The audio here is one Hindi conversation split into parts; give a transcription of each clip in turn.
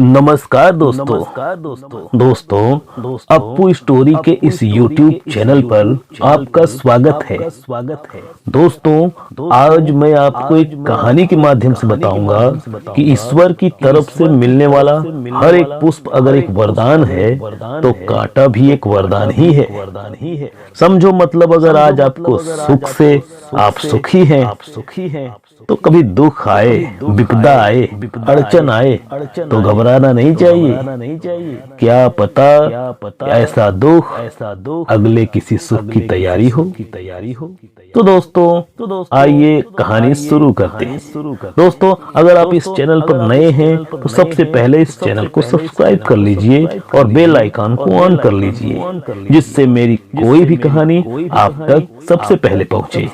नमस्कार दोस्तों अप्पू स्टोरी के इस YouTube चैनल पर आपका स्वागत है। दोस्तों आज मैं आपको एक कहानी के माध्यम से बताऊंगा कि ईश्वर की तरफ से मिलने वाला हर एक पुष्प अगर एक वरदान है तो कांटा भी एक वरदान ही है। समझो मतलब अगर आज आपको सुख से आप सुखी हैं तो कभी दुख आए, विपदा आए, अड़चन आए तो घबराना नहीं चाहिए। क्या पता ऐसा दुख अगले किसी सुख की तैयारी हो। तो दोस्तों आइए कहानी शुरू करते हैं। दोस्तों अगर आप इस चैनल पर नए हैं तो सबसे पहले इस चैनल को सब्सक्राइब कर लीजिए और बेल आइकन को ऑन कर लीजिए, जिससे मेरी कोई भी कहानी आप तक सबसे पहले पहुंचे।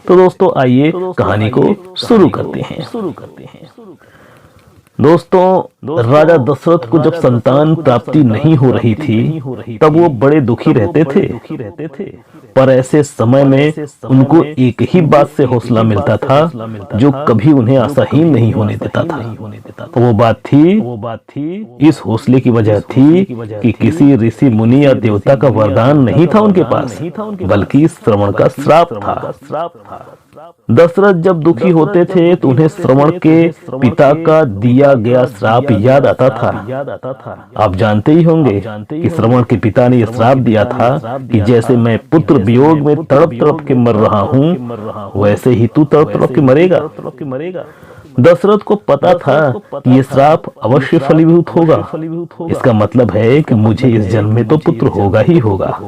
तो दोस्तों आइए कहानी को शुरू करते हैं। दोस्तों राजा दशरथ को जब संतान प्राप्ति नहीं हो रही थी तब वो बड़े दुखी रहते थे। पर ऐसे समय में उनको एक ही बात से हौसला मिलता था जो कभी उन्हें आशाहीन नहीं होने देता था। तो वो बात थी इस हौसले की वजह थी कि किसी ऋषि मुनि या देवता का वरदान नहीं था उनके पास, बल्कि श्रवण का श्राप था। दशरथ जब दुखी होते थे तो उन्हें श्रवण के पिता का दिया गया श्राप याद आता था। आप जानते ही होंगे कि श्रवण के पिता ने यह श्राप दिया था कि जैसे मैं पुत्र वियोग में तड़प तड़प के मर रहा हूँ वैसे ही तू तड़प तड़प के मरेगा। दशरथ को पता था कि ये श्राप अवश्य फलीभूत होगा। इसका मतलब है कि मुझे इस जन्म में तो पुत्र होगा ही होगा।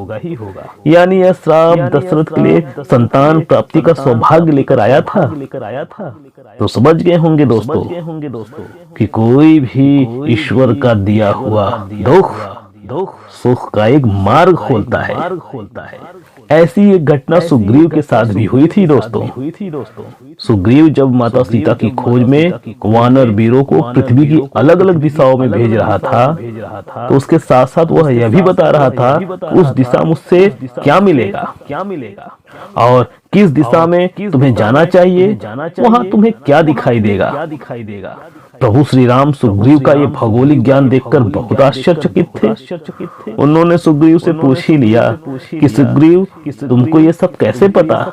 यानी यह श्राप दशरथ के लिए संतान प्राप्ति का सौभाग्य लेकर आया था। तो समझ गए होंगे दोस्तों कि कोई भी ईश्वर का दिया हुआ दुख सुख का एक मार्ग खोलता है। ऐसी एक घटना सुग्रीव के साथ भी हुई थी दोस्तों। सुग्रीव जब माता सीता की खोज में वानर वीरों को पृथ्वी की अलग अलग दिशाओं में भेज रहा था तो उसके साथ साथ वह यह भी बता रहा था उस दिशा मुझसे क्या मिलेगा और किस दिशा में तुम्हें जाना चाहिए, वहां तुम्हें क्या दिखाई देगा। प्रभु श्री राम सुग्रीव का ये भौगोलिक ज्ञान देखकर बहुत आश्चर्यचकित थे। उन्होंने सुग्रीव से पूछ ही लिया कि सुग्रीव तुमको ये सब कैसे पता।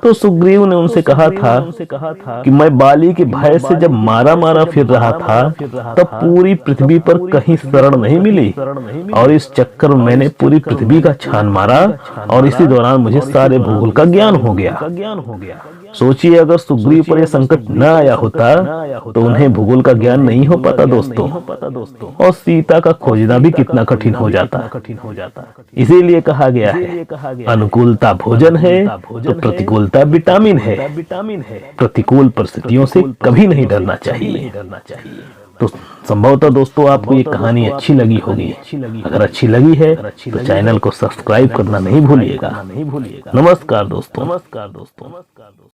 तो सुग्रीव ने उनसे कहा था कि मैं बाली के भय से जब मारा फिर रहा था तब पूरी पृथ्वी पर कहीं शरण नहीं मिली और इस चक्कर में मैंने पूरी पृथ्वी का छान मारा और इसी दौरान मुझे सारे भूगोल का ज्ञान हो गया। सोचिए अगर सुग्रीव पर यह संकट न आया होता तो उन्हें भूगोल का ज्ञान नहीं हो पाता दोस्तों, और सीता का खोजना भी कितना कठिन हो जाता। इसीलिए कहा गया है अनुकूलता भोजन है तो प्रतिकूलता विटामिन है। प्रतिकूल परिस्थितियों से कभी नहीं डरना चाहिए। तो संभवतः दोस्तों आपको ये कहानी अच्छी लगी होगी। अगर अच्छी लगी है तो चैनल को सब्सक्राइब करना नहीं भूलिएगा। नमस्कार दोस्तों।